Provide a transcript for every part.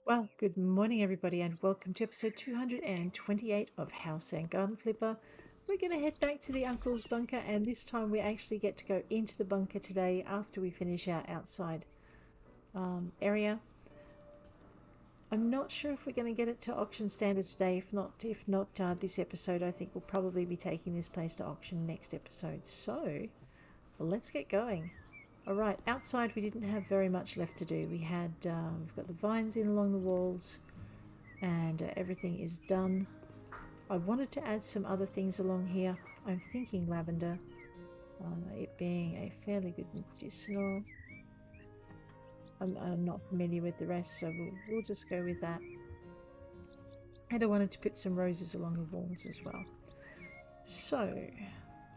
Well, good morning, everybody, and welcome to episode 228 of House and Garden Flipper. We're going to head back to the uncle's bunker, and this time we actually get to go into the bunker today after we finish our outside area. I'm not sure if we're going to get it to auction standard today. If not, this episode, I think we'll probably be taking this place to auction next episode. So, let's get going. Alright, outside we didn't have very much left to do. We've got the vines in along the walls and everything is done. I wanted to add some other things along here. I'm thinking lavender, it being a fairly good medicinal. I'm not familiar with the rest, so we'll just go with that. And I wanted to put some roses along the walls as well. So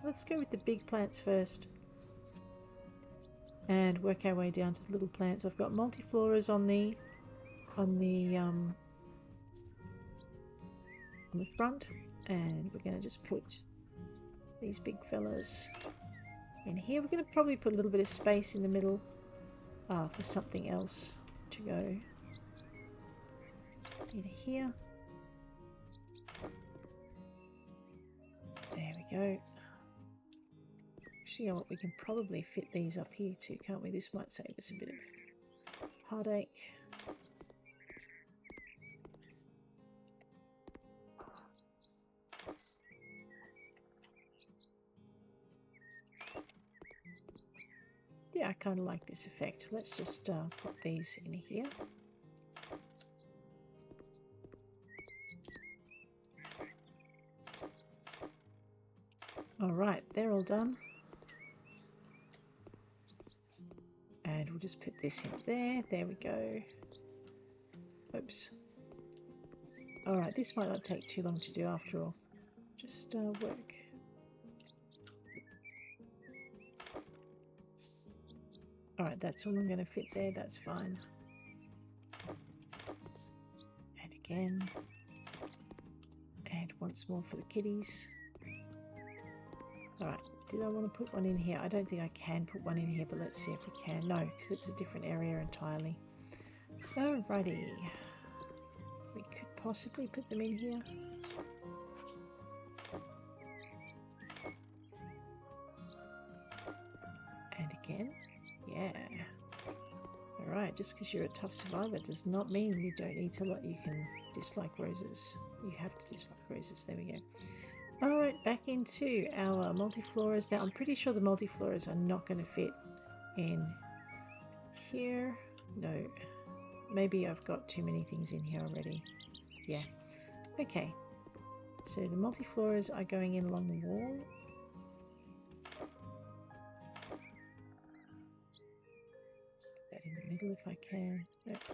let's go with the big plants first and work our way down to the little plants. I've got multifloras on the front, and we're going to just put these big fellas in here. We're going to probably put a little bit of space in the middle for something else to go in here. There we go. Actually, you know what, we can probably fit these up here too, can't we? This might save us a bit of heartache. Yeah, I kind of like this effect. Let's just put these in here. Alright, they're all done. And we'll just put this in there. There we go. Oops. Alright, this might not take too long to do after all. Just work. Alright, that's all I'm going to fit there. That's fine. And again. And once more for the kitties. Alright, did I want to put one in here? I don't think I can put one in here, but let's see if we can. No, because it's a different area entirely. Alrighty. We could possibly put them in here. And again. Yeah. Alright, just because you're a tough survivor does not mean you don't need to you can dislike roses. You have to dislike roses. There we go. Alright, back into our multifloras. Now, I'm pretty sure the multifloras are not going to fit in here. No. Maybe I've got too many things in here already. Yeah. Okay. So the multifloras are going in along the wall. Put that in the middle if I can. Nope.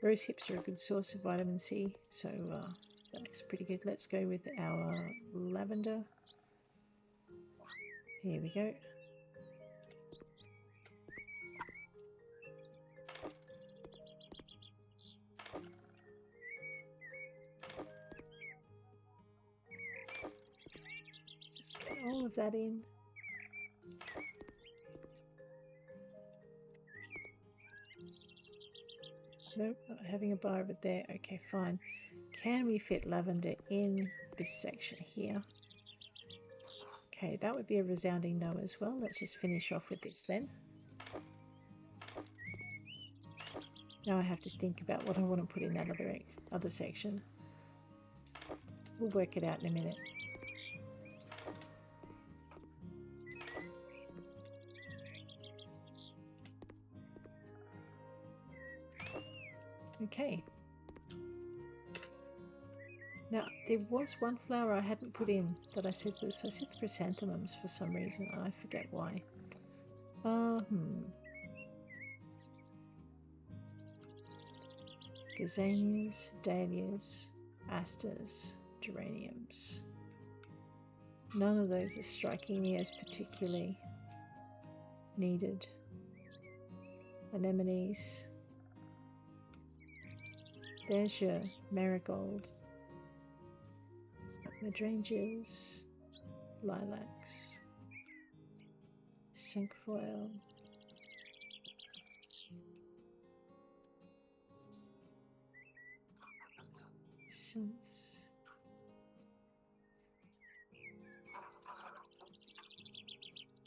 Rose hips are a good source of vitamin C, so that's pretty good. Let's go with our lavender. Here we go. Just get all of that in. Nope, not having a bar of it there. Okay, fine. Can we fit lavender in this section here? Okay, that would be a resounding no as well. Let's just finish off with this then. Now I have to think about what I want to put in that other section. We'll work it out in a minute. Okay. Now, there was one flower I hadn't put in that I said chrysanthemums for some reason, and I forget why. Gazanias, dahlias, asters, geraniums. None of those are striking me as particularly needed. Anemones. There's your marigold. Hydrangeas, lilacs, cinquefoil, hyacinths.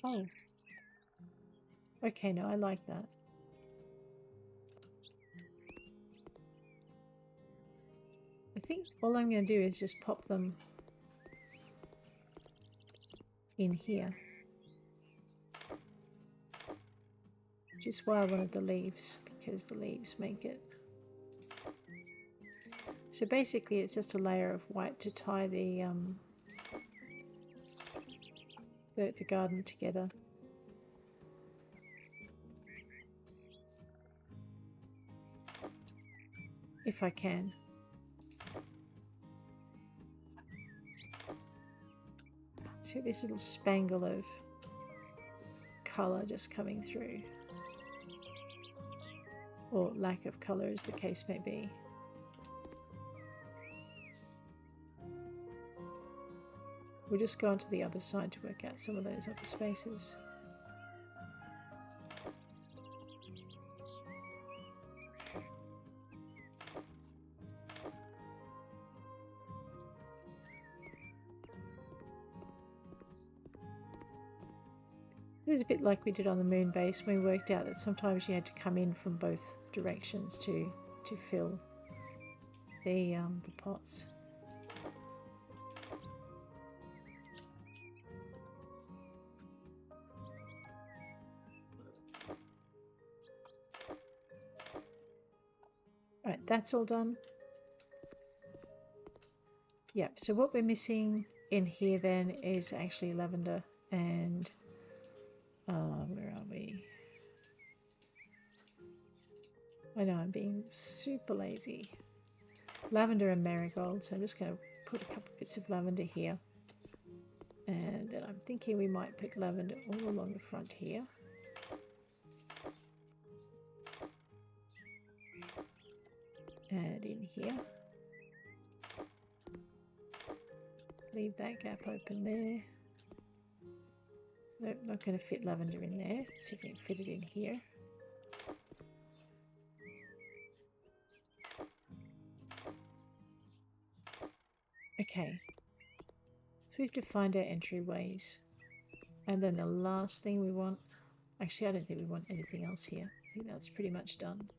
Oh. Okay, no, I like that. I think all I'm going to do is just pop them in here. Just wire one of the leaves because the leaves make it. So basically it's just a layer of white to tie the garden together. If I can. See this little spangle of colour just coming through. Or lack of colour as the case may be. We'll just go on to the other side to work out some of those other spaces. This is a bit like we did on the moon base when we worked out that sometimes you had to come in from both directions to fill the pots. Right, that's all done. Yep, so what we're missing in here then is actually lavender and where are we? I know I'm being super lazy. Lavender and marigold, so I'm just going to put a couple bits of lavender here. And then I'm thinking we might put lavender all along the front here. And in here. Leave that gap open there. Nope, not going to fit lavender in there. Let's see if we can fit it in here. Okay, so we have to find our entryways. And then the last thing we want, actually I don't think we want anything else here. I think that's pretty much done.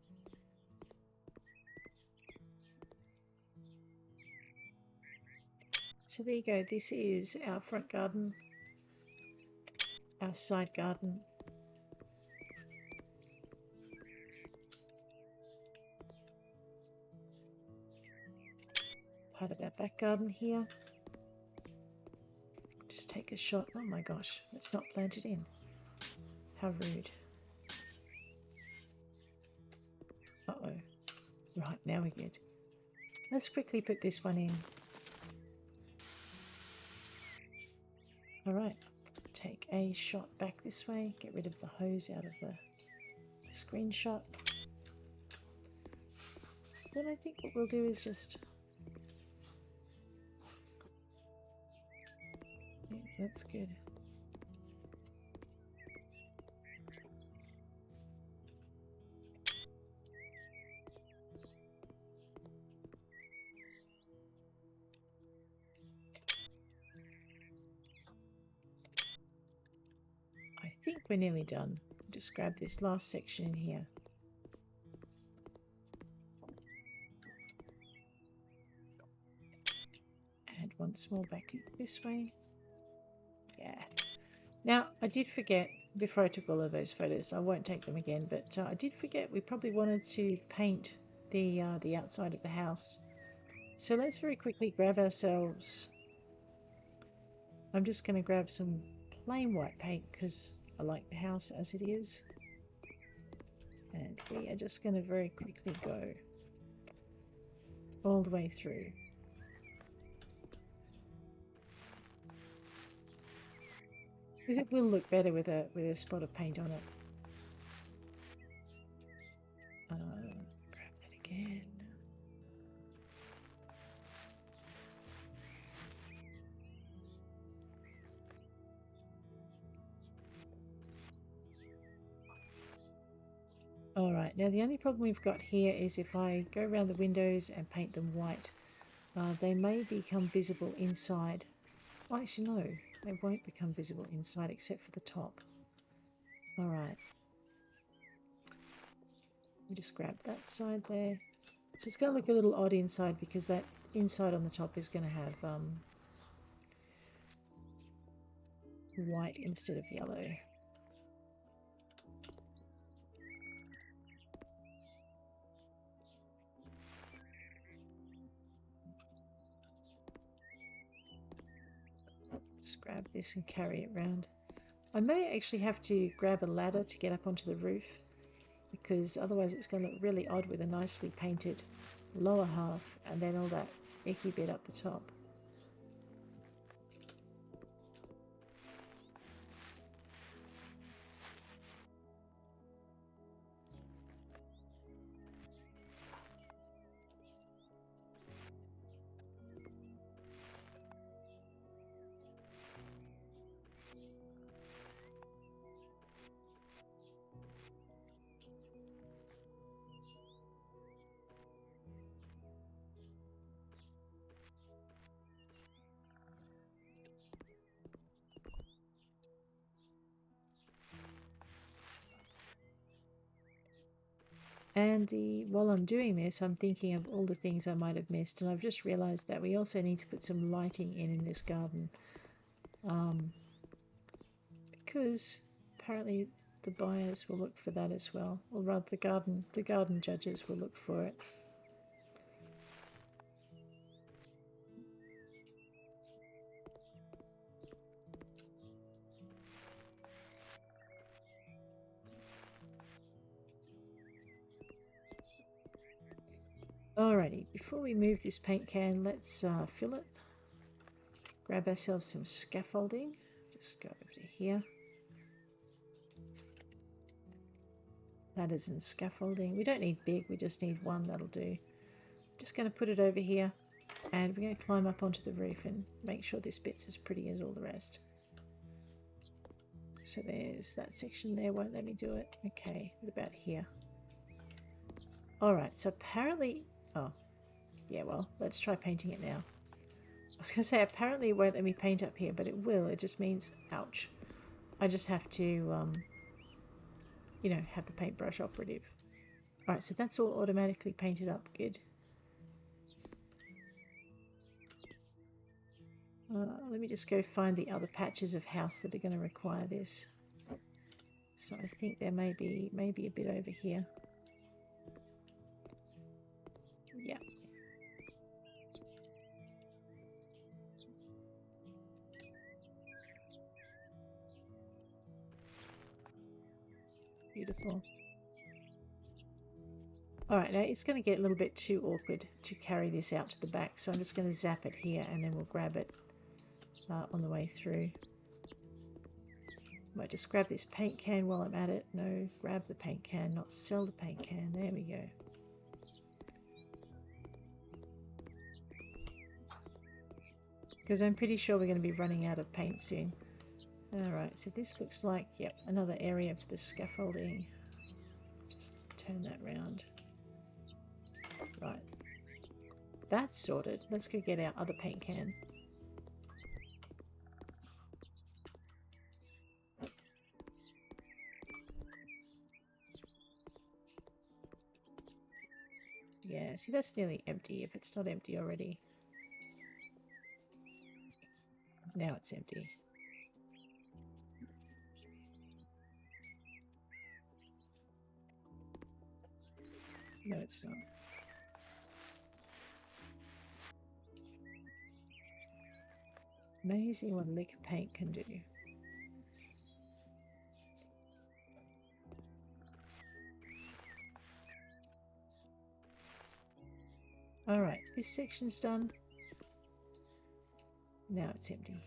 So there you go, this is our front garden, our side garden. Part of our back garden here. Just take a shot. Oh my gosh, it's not planted in. How rude. Uh-oh. Right, now we're good. Let's quickly put this one in. Alright, take a shot back this way. Get rid of the hose out of the screenshot. Then I think what we'll do is just... Yeah, that's good. I think we're nearly done. Just grab this last section in here. And once more back this way. Yeah. Now, I did forget, before I took all of those photos, I won't take them again, but I did forget we probably wanted to paint the outside of the house. So let's very quickly grab ourselves... I'm just going to grab some plain white paint because I like the house as it is. And we are just going to very quickly go all the way through. It will look better with a spot of paint on it. Grab that again. Alright, now the only problem we've got here is if I go around the windows and paint them white, They may become visible inside. Oh, actually, no, they won't become visible inside except for the top. All right. We just grab that side there. So it's going to look a little odd inside because that inside on the top is going to have white instead of yellow. Just grab this and carry it round. I may actually have to grab a ladder to get up onto the roof, because otherwise it's going to look really odd with a nicely painted lower half and then all that icky bit up the top. And while I'm doing this, I'm thinking of all the things I might have missed, and I've just realized that we also need to put some lighting in this garden, because apparently the buyers will look for that as well, or rather the garden judges will look for it. Alrighty, before we move this paint can, let's fill it. Grab ourselves some scaffolding. Just go over to here. Ladders and scaffolding. We don't need big, we just need one, that'll do. Just going to put it over here, and we're going to climb up onto the roof and make sure this bit's as pretty as all the rest. So there's that section there, won't let me do it. Okay, what about here? Alright, so apparently... oh, yeah, well, let's try painting it now. I was going to say, apparently it won't let me paint up here, but it will. It just means, ouch. I just have to, you know, have the paintbrush operative. Alright, so that's all automatically painted up. Good. Let me just go find the other patches of house that are going to require this. So I think there may be a bit over here. Yeah. Beautiful. Alright, now it's going to get a little bit too awkward to carry this out to the back, so I'm just going to zap it here and then we'll grab it on the way through. Might just grab this paint can while I'm at it. No, grab the paint can, not sell the paint can. There we go. Because I'm pretty sure we're going to be running out of paint soon. Alright, so this looks like, yep, another area for the scaffolding. Just turn that round. Right. That's sorted. Let's go get our other paint can. Yeah, see, that's nearly empty if it's not empty already. Now it's empty. No, it's not. Amazing what liquor paint can do. Alright, this section's done. Now it's empty.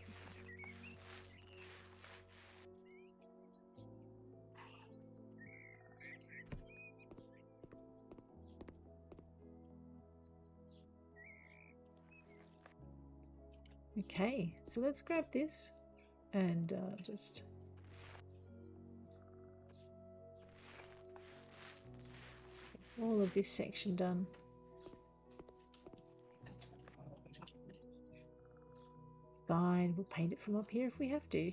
Okay, so let's grab this and just all of this section done. Fine, we'll paint it from up here if we have to.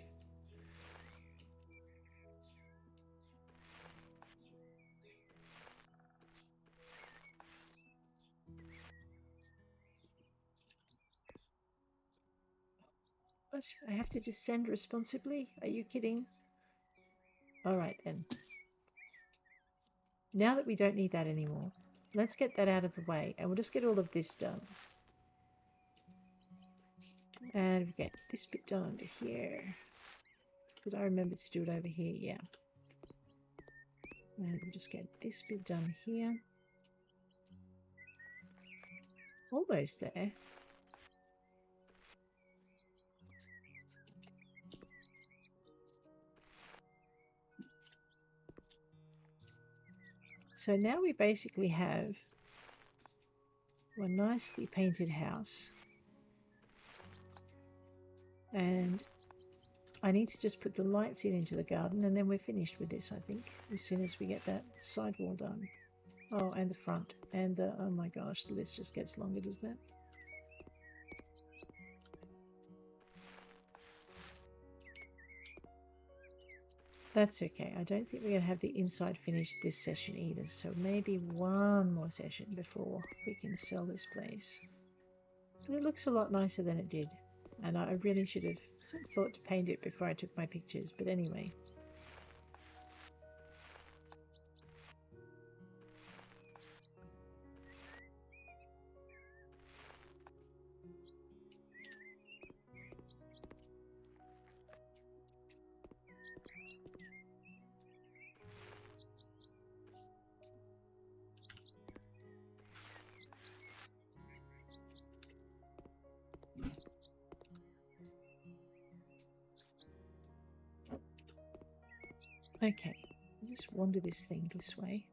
What? I have to descend responsibly? Are you kidding? Alright then. Now that we don't need that anymore, let's get that out of the way and we'll just get all of this done. And we get this bit done under here. Did I remember to do it over here? Yeah. And we'll just get this bit done here. Almost there. So now we basically have a nicely painted house. And I need to just put the lights into the garden and then we're finished with this, I think, as soon as we get that side wall done. Oh, and the front. And the, oh my gosh, the list just gets longer, doesn't it? That's okay. I don't think we're going to have the inside finished this session either, so maybe one more session before we can sell this place. But it looks a lot nicer than it did, and I really should have thought to paint it before I took my pictures, but anyway. Okay, I'll just wander this thing this way.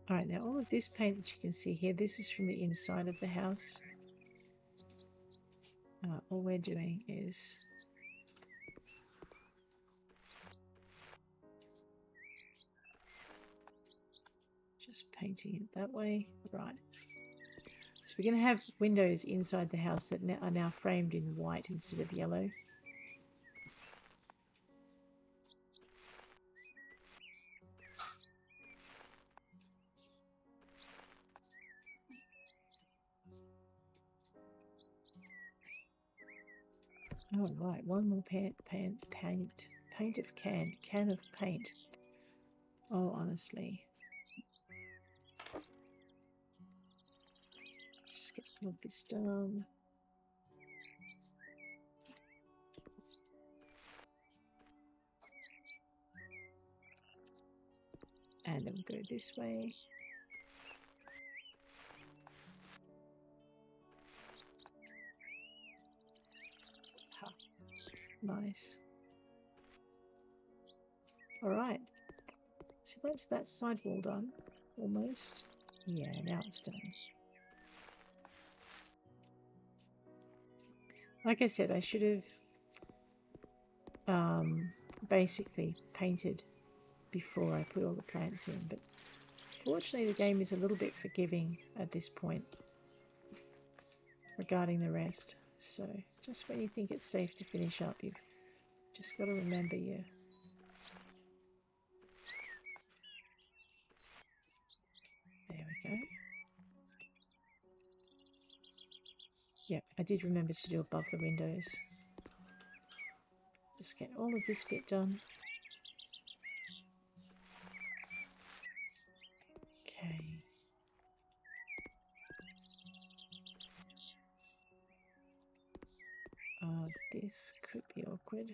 Alright, now all of this paint that you can see here, this is from the inside of the house. All we're doing is just painting it that way. Right. So we're going to have windows inside the house that are now framed in white instead of yellow. Oh right, one more paint of can of paint. Oh, honestly. Let's just get all of this done. And then we'll go this way. Nice. Alright. So that's that side wall done. Almost. Yeah, now it's done. Like I said, I should have basically painted before I put all the plants in, but fortunately the game is a little bit forgiving at this point regarding the rest. So just when you think it's safe to finish up, you've just got to remember your... There we go. Yep, I did remember to do above the windows. Just get all of this bit done. Okay. This could be awkward.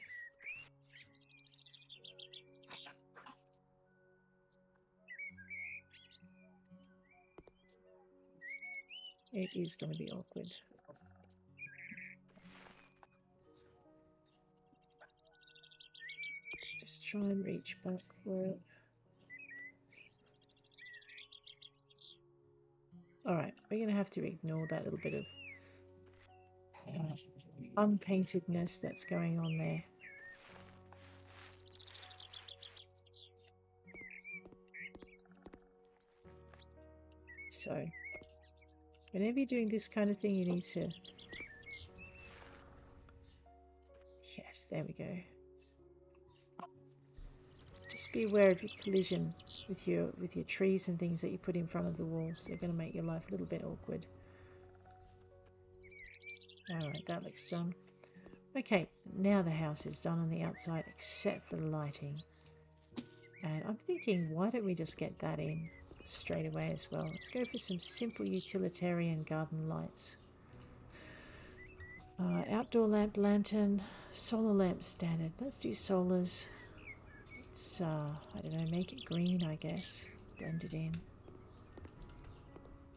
It is going to be awkward. Just try and reach back for it. Alright, we're going to have to ignore that little bit of unpaintedness that's going on there. So, whenever you're doing this kind of thing, you need to... Yes, there we go. Just be aware of your collision with your trees and things that you put in front of the walls. They're going to make your life a little bit awkward. Alright, that looks done. Okay, now the house is done on the outside except for the lighting. And I'm thinking, why don't we just get that in straight away as well? Let's go for some simple utilitarian garden lights. Outdoor lamp, lantern, solar lamp standard. Let's do solars. Let's, I don't know, make it green, I guess. Blend it in.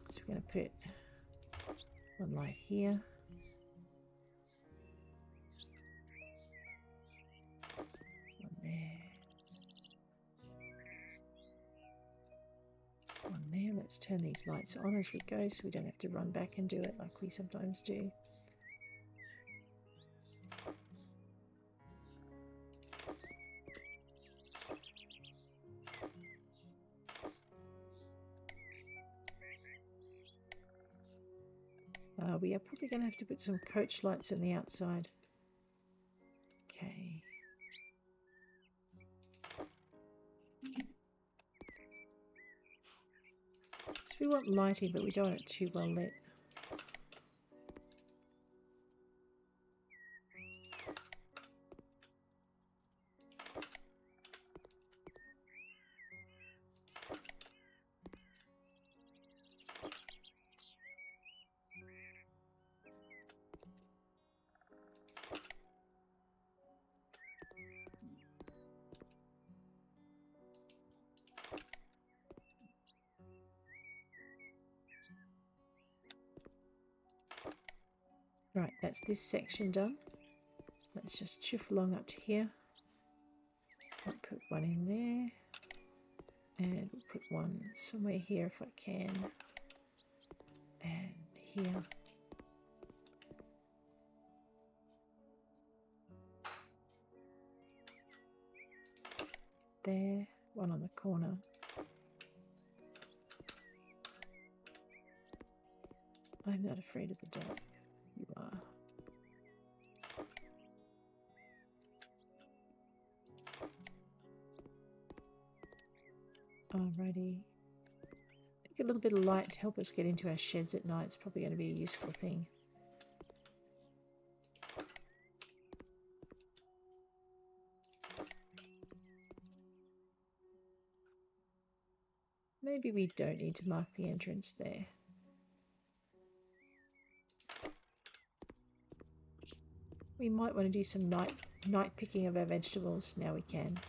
So we're going to put one light here. One there. One there. Let's turn these lights on as we go so we don't have to run back and do it like we sometimes do. We are probably going to have to put some coach lights on the outside. Okay. So we want lighting, but we don't want it too well lit. Right, that's this section done. Let's just chuff along up to here. I'll put one in there. And we'll put one somewhere here if I can. And here. There. One on the corner. I'm not afraid of the dark. You are. Alrighty. I think a little bit of light to help us get into our sheds at night is probably going to be a useful thing. Maybe we don't need to mark the entrance there. We might want to do some night picking of our vegetables. Now we can.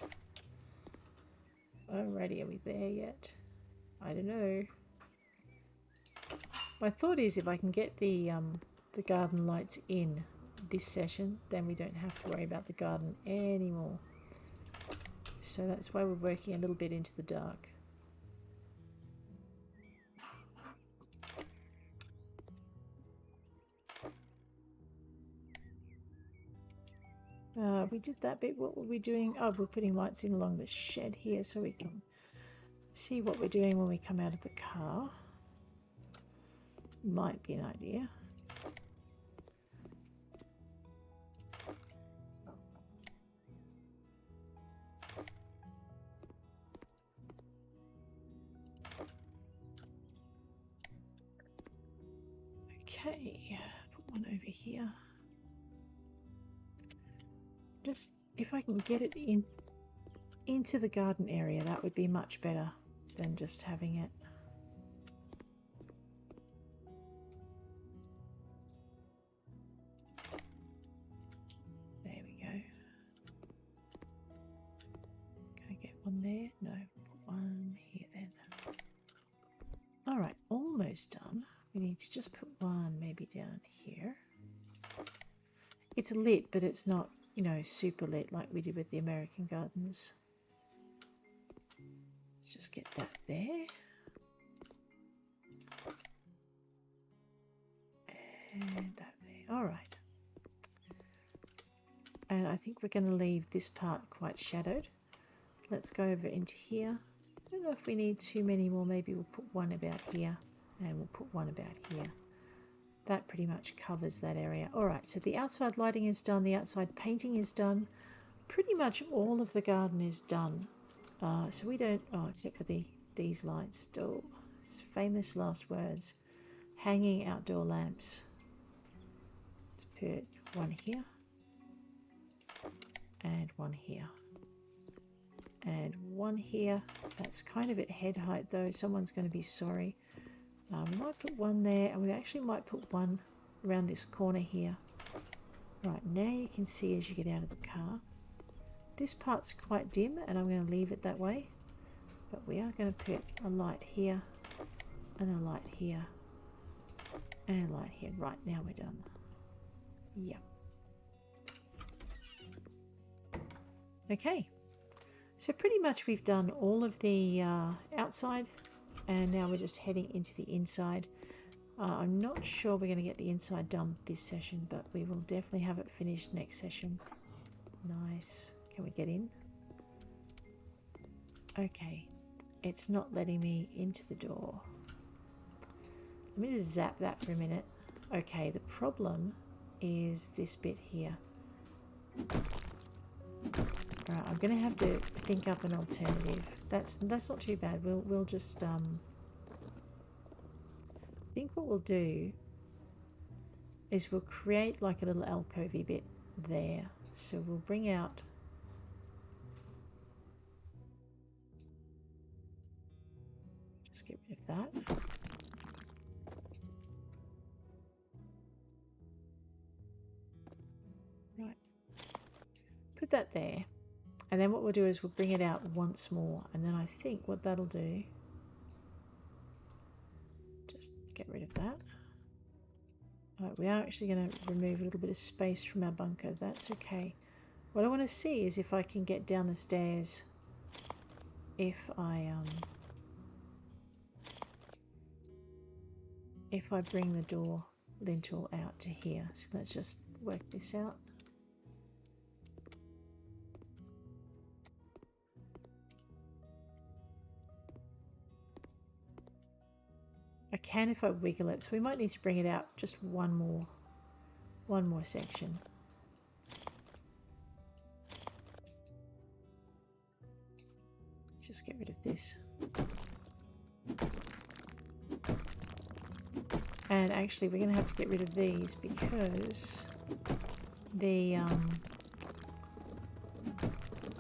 Alrighty, are we there yet? I don't know. My thought is if I can get the garden lights in this session, then we don't have to worry about the garden anymore. So that's why we're working a little bit into the dark. We did that bit. What were we doing? Oh, we're putting lights in along the shed here so we can see what we're doing when we come out of the car. Might be an idea. Okay, put one over here. Just if I can get it into the garden area, that would be much better than just having it. There we go. Can I get one there? No, put one here then. Alright, almost done. We need to just put one maybe down here. It's lit, but it's not, you know, super lit like we did with the American gardens. Let's just get that there. And that there. Alright. And I think we're going to leave this part quite shadowed. Let's go over into here. I don't know if we need too many more. Maybe we'll put one about here and we'll put one about here. That pretty much covers that area. Alright, so the outside lighting is done, the outside painting is done. Pretty much all of the garden is done. So we don't, except for these lights. Oh, famous last words. Hanging outdoor lamps. Let's put one here. And one here. And one here. That's kind of at head height though. Someone's going to be sorry. We might put one there, and we actually might put one around this corner here. Right, now you can see as you get out of the car. This part's quite dim, and I'm going to leave it that way. But we are going to put a light here, and a light here, and a light here. Right, now we're done. Yep. Okay. So pretty much we've done all of the outside. And now we're just heading into the inside. I'm not sure we're going to get the inside done this session, but we will definitely have it finished next session. Nice. Can we get in? Okay. It's not letting me into the door. Let me just zap that for a minute. Okay, the problem is this bit here. Alright, I'm going to have to think up an alternative. That's not too bad. We'll just I think what we'll do is we'll create like a little alcovey bit there. So we'll bring out just get rid of that. Right. Put that there. And then what we'll do is we'll bring it out once more, and then I think what that'll do, just get rid of that. Alright, we are actually going to remove a little bit of space from our bunker. That's okay. What I want to see is if I can get down the stairs if I bring the door lintel out to here. So let's just work this out. I can if I wiggle it, so we might need to bring it out just one more section. Let's just get rid of this. And actually we're going to have to get rid of these because the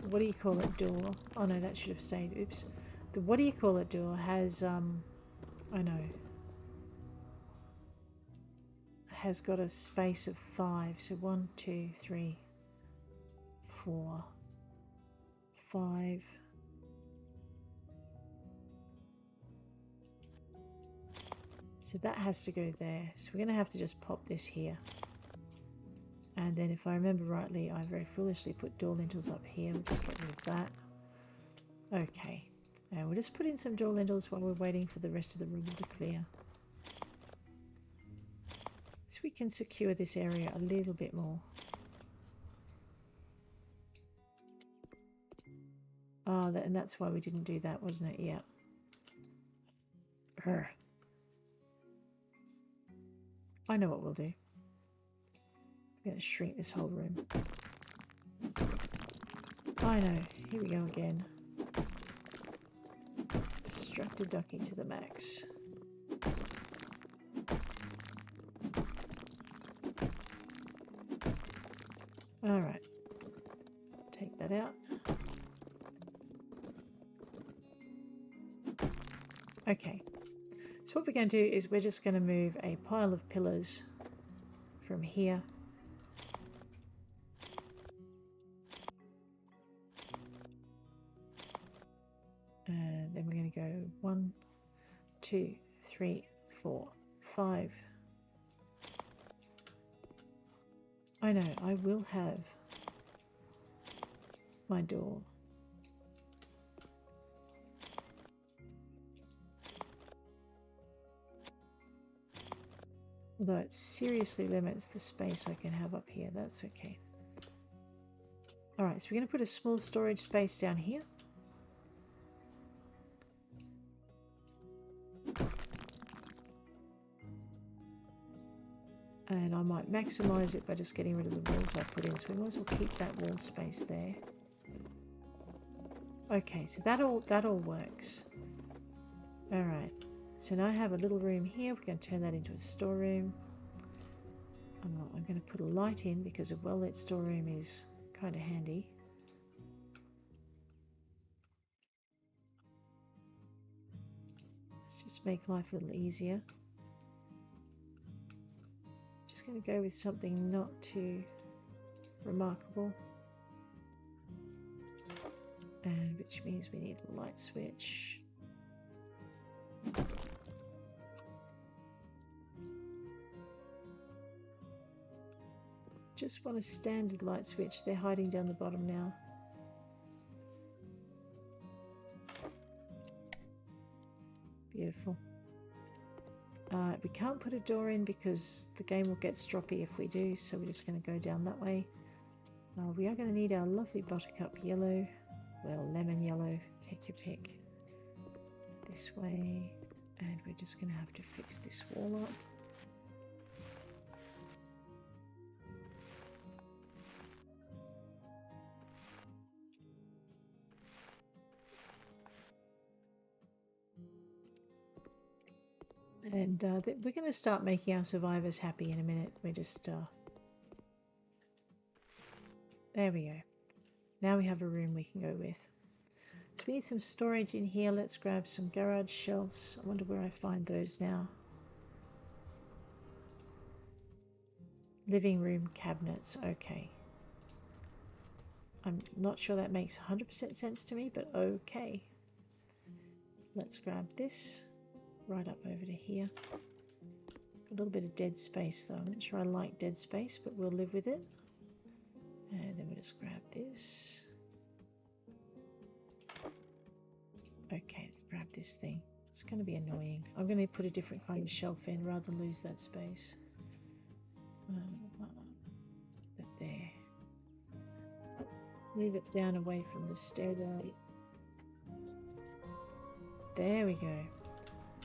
what do you call it door? Oh no, that should have stayed. Oops. The what do you call it door has I know. Has got a space of 5. So 1, 2, 3, 4, 5. So that has to go there. So we're going to have to just pop this here. And then if I remember rightly, I very foolishly put door lintels up here. We'll just get rid of that. Okay. And we'll just put in some door lintels while we're waiting for the rest of the rubble to clear. So we can secure this area a little bit more. Oh, and that's why we didn't do that, wasn't it? Yeah. Urgh. I know what we'll do. We're going to shrink this whole room. I know. Here we go again. Destructive docking to the max. Alright. Take that out. Okay. So what we're going to do is we're just going to move a pile of pillars from here and then we're going to go 1, 2, 3, 4, 5. I know, I will have my door. Although it seriously limits the space I can have up here, that's okay. Alright, so we're going to put a small storage space down here. And I might maximise it by just getting rid of the walls I put in, so we might as well keep that wall space there. Okay, so that all works. Alright, so now I have a little room here. We're going to turn that into a storeroom. I'm going to put a light in because a well-lit storeroom is kind of handy. Let's just make life a little easier. Just going to go with something not too remarkable. And which means we need a light switch. Just want a standard light switch. They're hiding down the bottom now. Beautiful. We can't put a door in because the game will get stroppy if we do, so we're just going to go down that way. We are going to need our lovely buttercup yellow, well, lemon yellow, take your pick. This way, and we're just going to have to fix this wall up. And we're going to start making our survivors happy in a minute. We're just... there we go. Now we have a room we can go with. So we need some storage in here. Let's grab some garage shelves. I wonder where I find those now. Living room cabinets. Okay. I'm not sure that makes 100% sense to me, but okay. Let's grab this. Right up over to here. A little bit of dead space though. I'm not sure I like dead space, but we'll live with it. And then we'll just grab this. Okay, let's grab this thing. It's going to be annoying. I'm going to put a different kind of shelf in rather than lose that space. But there. Move it down away from the stairway. There we go.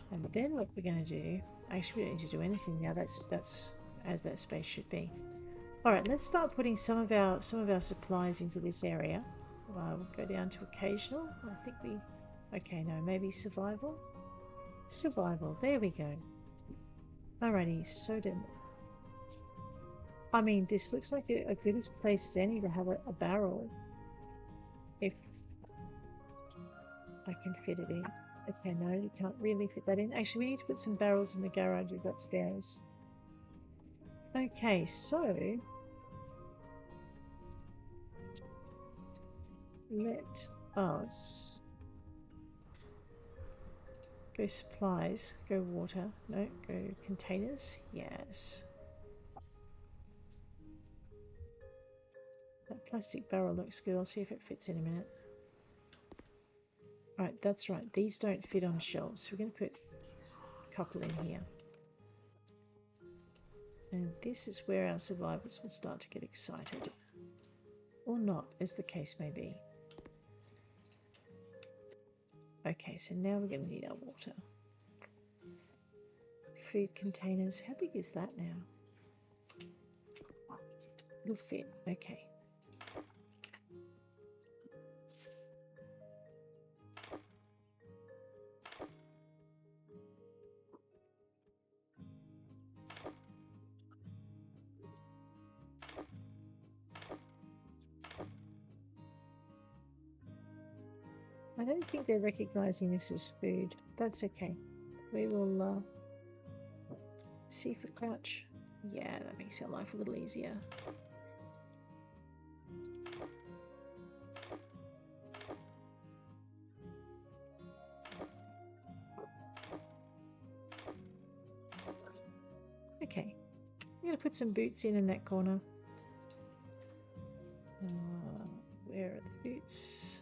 And then what we're going to do, actually we don't need to do anything now, that's as that space should be. Alright, let's start putting some of our supplies into this area. We'll go down to occasional. I think we, okay, no, maybe survival? Survival, there we go. Alrighty, so then, I mean, this looks like a good as place as any to have a barrel. If I can fit it in. Okay, no, you can't really fit that in. Actually, we need to put some barrels in the garages upstairs. Okay, so let us go supplies, go water, no, go containers, yes. That plastic barrel looks good. I'll see if it fits in a minute. Right, that's right. These don't fit on shelves, so we're going to put a couple in here. And this is where our survivors will start to get excited. Or not, as the case may be. Okay, so now we're going to need our water. Food containers. How big is that now? It'll fit. Okay. I don't think they're recognizing this as food. That's okay. We will seafood crouch. Yeah, that makes our life a little easier. Okay, I'm going to put some boots in that corner. Where are the boots?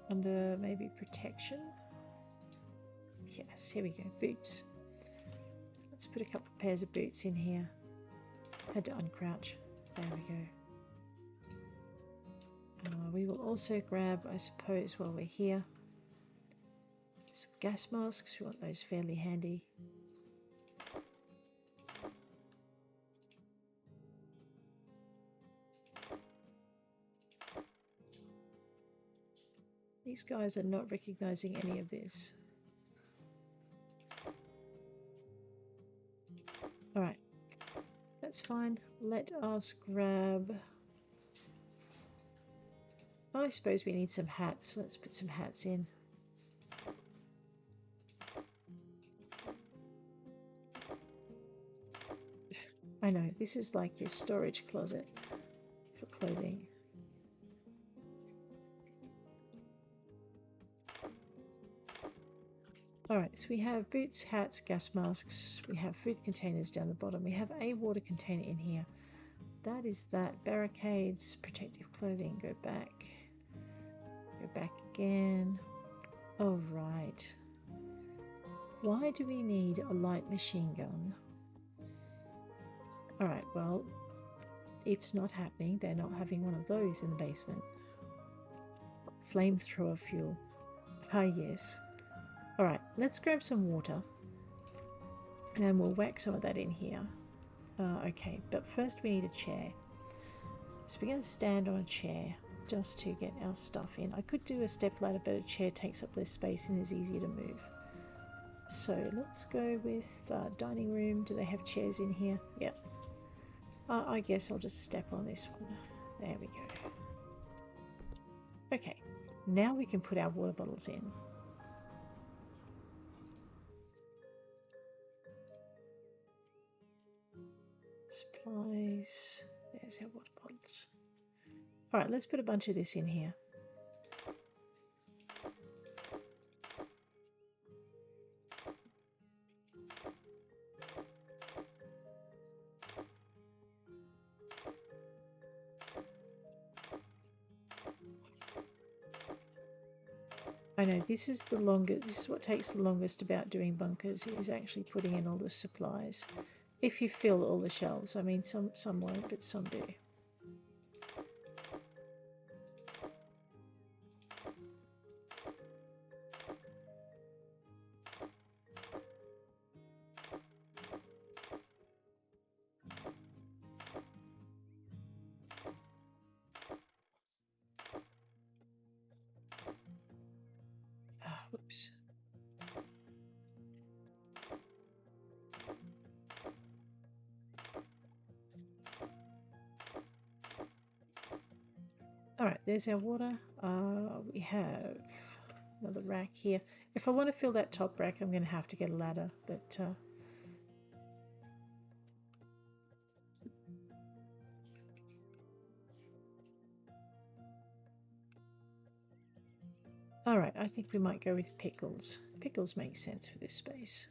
Under maybe protection? Yes, here we go, boots. Let's put a couple of pairs of boots in here. Had to uncrouch. There we go. We will also grab, I suppose, while we're here, some gas masks. We want those fairly handy. These guys are not recognizing any of this. Alright, that's fine. Let us grab... Oh, I suppose we need some hats. Let's put some hats in. I know, this is like your storage closet for clothing. Alright, so we have boots, hats, gas masks, we have food containers down the bottom, we have a water container in here. That is that. Barricades, protective clothing, go back again. Oh right. Why do we need a light machine gun? Alright, well, it's not happening. They're not having one of those in the basement. Flamethrower fuel. Ah yes. Alright, let's grab some water and we'll whack some of that in here. Okay, but first we need a chair. So we're going to stand on a chair just to get our stuff in. I could do a step ladder, but a chair takes up less space and is easier to move. So let's go with dining room. Do they have chairs in here? Yeah. I guess I'll just step on this one. There we go. Okay, now we can put our water bottles in. Supplies. There's our water bottles. Alright, let's put a bunch of this in here. I know, this is the longest, this is what takes the longest about doing bunkers, is actually putting in all the supplies. If you fill all the shelves. I mean, some won't, but some do. Whoops. Alright, there's our water. We have another rack here. If I want to fill that top rack, I'm going to have to get a ladder, but alright, I think we might go with pickles. Pickles make sense for this space.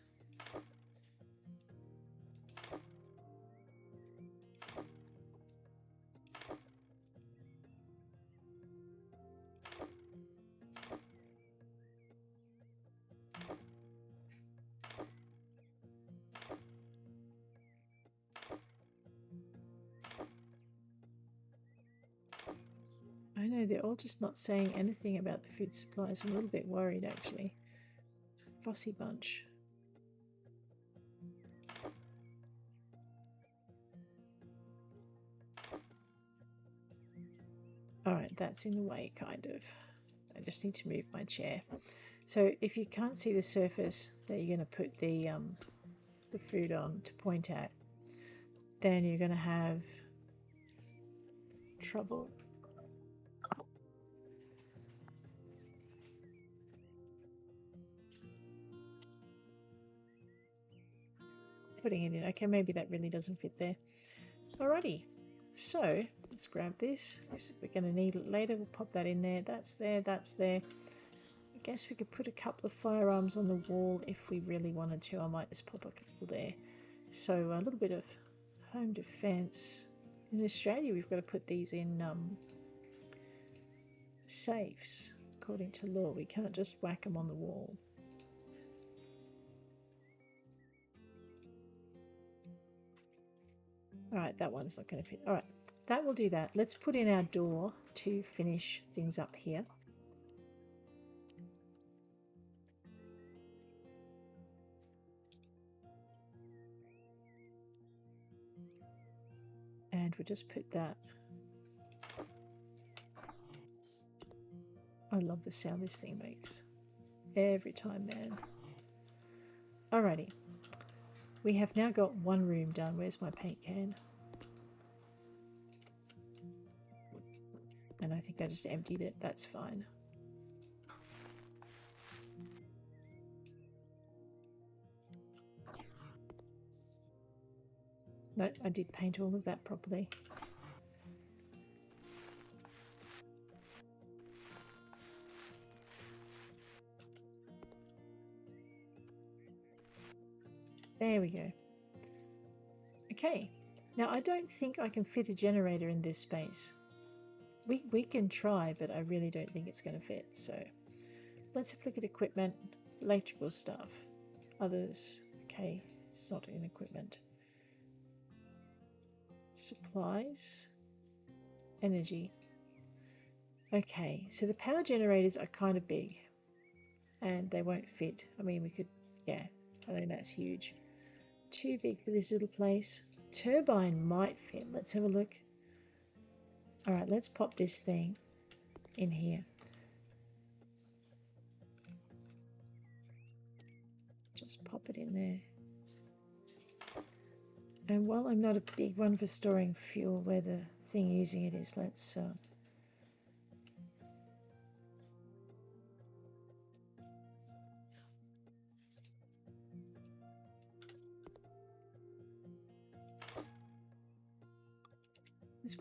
I know, they're all just not saying anything about the food supplies. I'm a little bit worried, actually. Fussy bunch. Alright, that's in the way, kind of. I just need to move my chair. So if you can't see the surface that you're going to put the food on to point at, then you're going to have trouble. Putting it in. Okay, maybe that really doesn't fit there. Alrighty, so let's grab this. We're going to need it later. We'll pop that in there. That's there, that's there. I guess we could put a couple of firearms on the wall if we really wanted to. I might just pop a couple there. So a little bit of home defense. In Australia, we've got to put these in safes. According to law, we can't just whack them on the wall. All right, that one's not going to fit. All right, that will do that. Let's put in our door to finish things up here. And we'll just put that. I love the sound this thing makes every time, man. Alrighty, we have now got one room done. Where's my paint can? And I think I just emptied it. That's fine. No, I did paint all of that properly. There we go. Okay, now I don't think I can fit a generator in this space. We can try, but I really don't think it's going to fit. So let's have a look at equipment, electrical stuff, others. Okay, it's not in equipment. Supplies, energy. Okay, so the power generators are kind of big and they won't fit. I mean, we could, yeah, I think that's huge. Too big for this little place. Turbine might fit. Let's have a look. All right, let's pop this thing in here. Just pop it in there. And while I'm not a big one for storing fuel where the thing using it is, let's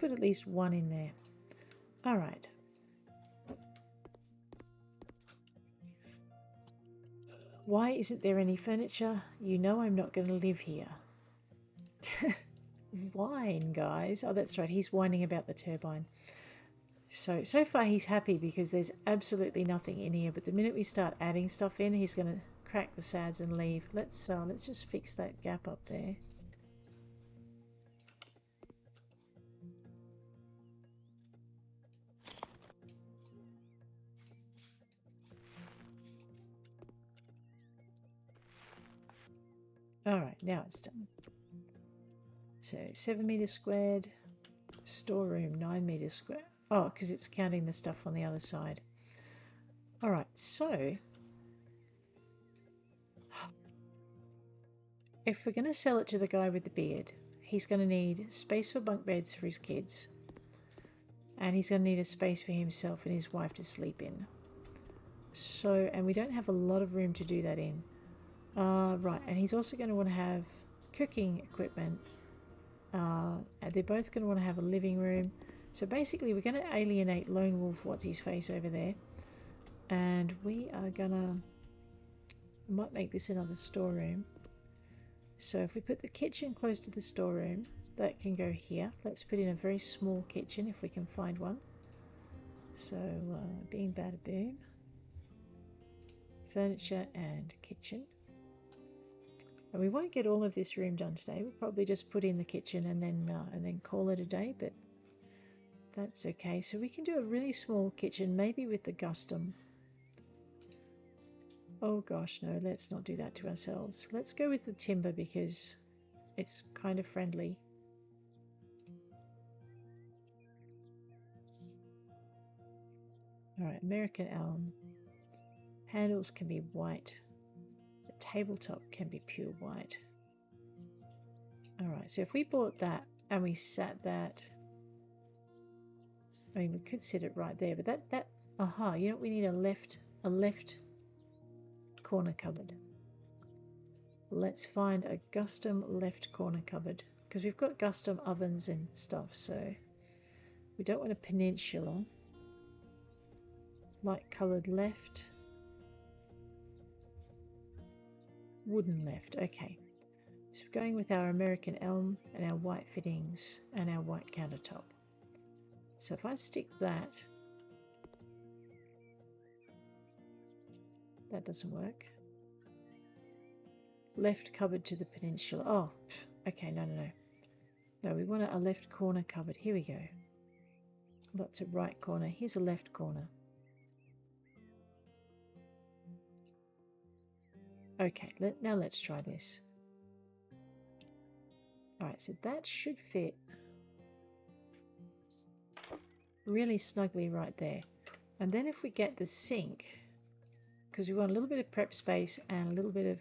put at least one in there. All right. Why isn't there any furniture? You know I'm not going to live here. Whine, guys. Oh, that's right. He's whining about the turbine. So far he's happy because there's absolutely nothing in here. But the minute we start adding stuff in, he's going to crack the sads and leave. Let's just fix that gap up there. All right, now it's done. So 7 meters squared, storeroom 9 meters squared. Oh, because it's counting the stuff on the other side. All right, so if we're going to sell it to the guy with the beard, he's going to need space for bunk beds for his kids. And he's going to need a space for himself and his wife to sleep in. So, and we don't have a lot of room to do that in. Right, and he's also going to want to have cooking equipment. And they're both going to want to have a living room. So basically we're going to alienate Lone Wolf What's-His-Face over there. And we are going to... might make this another storeroom. So if we put the kitchen close to the storeroom, that can go here. Let's put in a very small kitchen if we can find one. So being bada boom. Furniture and kitchen. And we won't get all of this room done today. We'll probably just put in the kitchen and then call it a day, but that's okay. So we can do a really small kitchen, maybe with the Gustum. Oh gosh, no, let's not do that to ourselves. Let's go with the timber because it's kind of friendly. All right, American elm. Handles can be white. The tabletop can be pure white. All right, so if we bought that and we sat that, I mean, we could sit it right there, but aha, you know what, we need a left corner cupboard. Let's find a Gustum left corner cupboard because we've got Gustum ovens and stuff, so we don't want a peninsula. Light coloured left. Wooden left, okay. So we're going with our American elm and our white fittings and our white countertop. So if I stick that, that doesn't work. Left cupboard to the peninsula. Oh, okay, no. No, we want a left corner cupboard. Here we go. That's a right corner. Here's a left corner. Okay, now let's try this. Alright, so that should fit really snugly right there. And then if we get the sink, because we want a little bit of prep space and a little bit of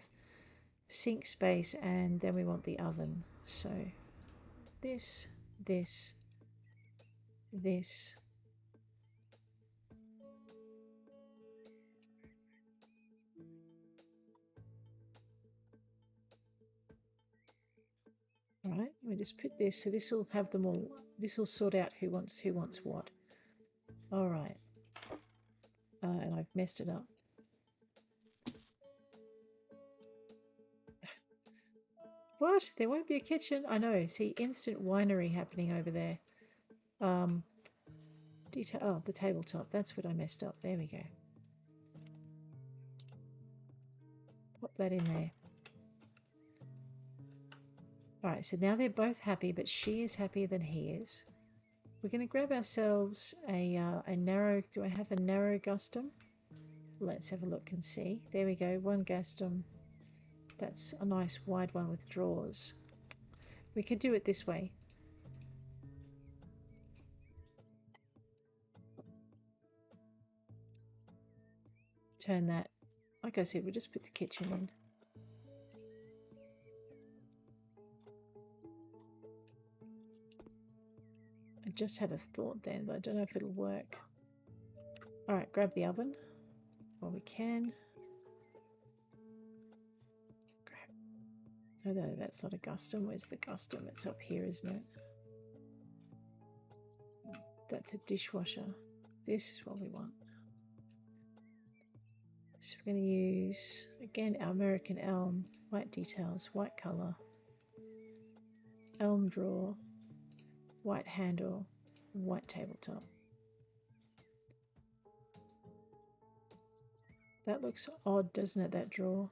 sink space, and then we want the oven. So this, this, this. Right, we just put this, so this will have them all. This will sort out who wants what. All right, and I've messed it up. What? There won't be a kitchen? I know. See, instant winery happening over there. Detail. Oh, the tabletop. That's what I messed up. There we go. Pop that in there. All right. So now they're both happy, but she is happier than he is. We're going to grab ourselves a narrow. Do I have a narrow gustum? Let's have a look and see. There we go. One gustum. That's a nice wide one with drawers. We could do it this way. Turn that. Like I said, we'll just put the kitchen in. I just had a thought then, but I don't know if it'll work. Alright, grab the oven while we can. Oh no, that's not a gustum. Where's the gustum? It's up here, isn't it? That's a dishwasher. This is what we want. So we're going to use, again, our American elm, white details, white colour, elm drawer, white handle, white tabletop. That looks odd, doesn't it, that drawer?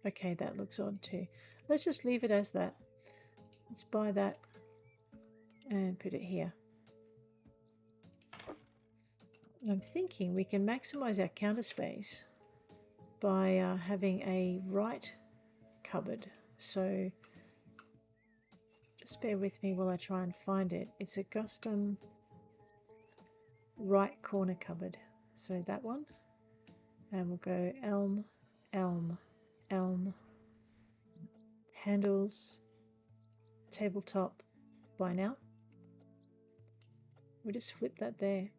Okay, that looks odd too. Let's just leave it as that. Let's buy that and put it here. And I'm thinking we can maximize our counter space by having a right cupboard. So just bear with me while I try and find it. It's a custom right corner cupboard. So that one. And we'll go elm, elm, elm, handles, tabletop by now. We'll just flip that there.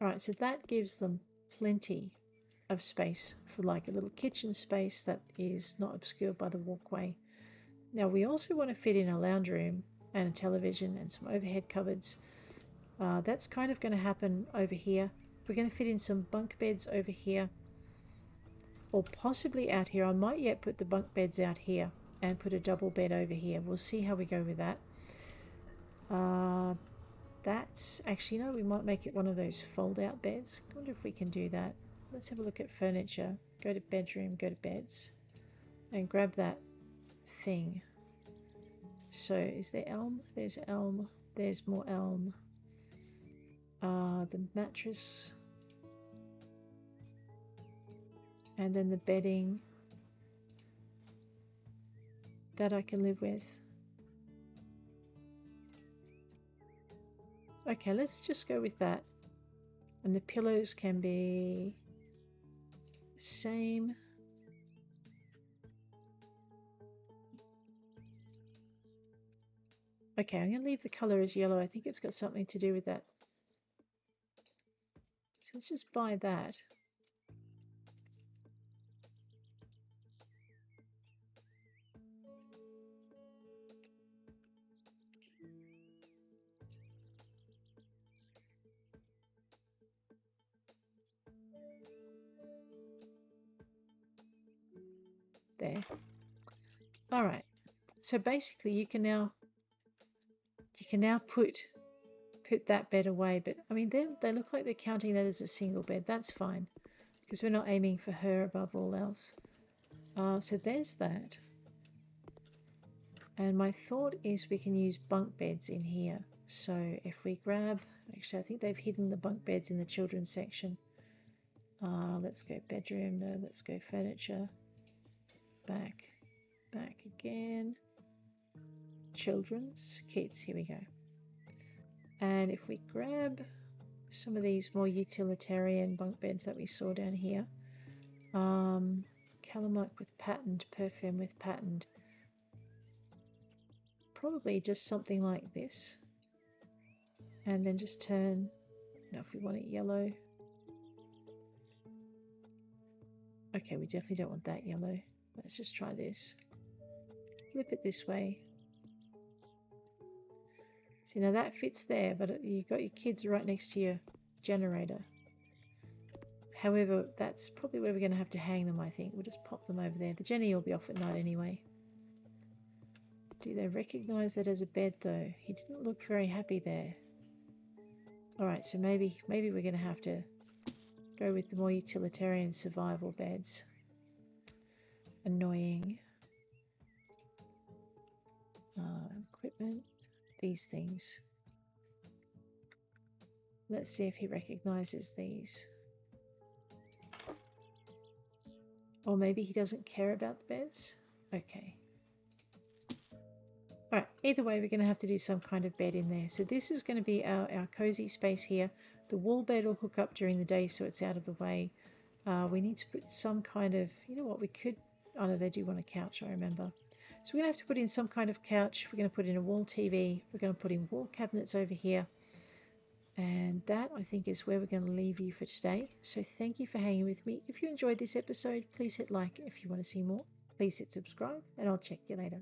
Alright, so that gives them plenty of space for like a little kitchen space that is not obscured by the walkway. Now we also want to fit in a lounge room and a television and some overhead cupboards. That's kind of going to happen over here. We're going to fit in some bunk beds over here, or possibly out here. I might yet put the bunk beds out here and put a double bed over here. We'll see how we go with that. That's actually, no, we might make it one of those fold out beds. I wonder if we can do that. Let's have a look at furniture. Go to bedroom, go to beds, and grab that thing. So is there elm? There's elm. There's more elm. The mattress. And then the bedding. That I can live with. Okay, let's just go with that. And the pillows can be the same. Okay, I'm going to leave the color as yellow. I think it's got something to do with that. So let's just buy that. There. All right. So basically, you can now put that bed away. But I mean, they look like they're counting that as a single bed. That's fine because we're not aiming for her above all else. So there's that. And my thought is we can use bunk beds in here. So if we grab, actually I think they've hidden the bunk beds in the children's section. Let's go bedroom, no, let's go furniture, back again, children's, kids, here we go. And if we grab some of these more utilitarian bunk beds that we saw down here, calamite with patterned, perfume with patterned, probably just something like this, and then just turn, now if we want it yellow, okay, we definitely don't want that yellow, let's just try this, flip it this way. See, now that fits there, but you've got your kids right next to your generator. However, that's probably where we're going to have to hang them, I think. We'll just pop them over there. The Jenny will be off at night anyway. Do they recognize it as a bed though? He didn't look very happy there. Alright, so maybe we're going to have to go with the more utilitarian survival beds. Annoying. Equipment. These things. Let's see if he recognizes these. Or maybe he doesn't care about the beds? Okay. Alright, either way we're going to have to do some kind of bed in there. So this is going to be our cozy space here. The wall bed will hook up during the day so it's out of the way. We need to put some kind of, you know what, we could, oh no, they do want a couch, I remember. So we're going to have to put in some kind of couch. We're going to put in a wall TV. We're going to put in wall cabinets over here. And that, I think, is where we're going to leave you for today. So thank you for hanging with me. If you enjoyed this episode, please hit like. If you want to see more, please hit subscribe, and I'll check you later.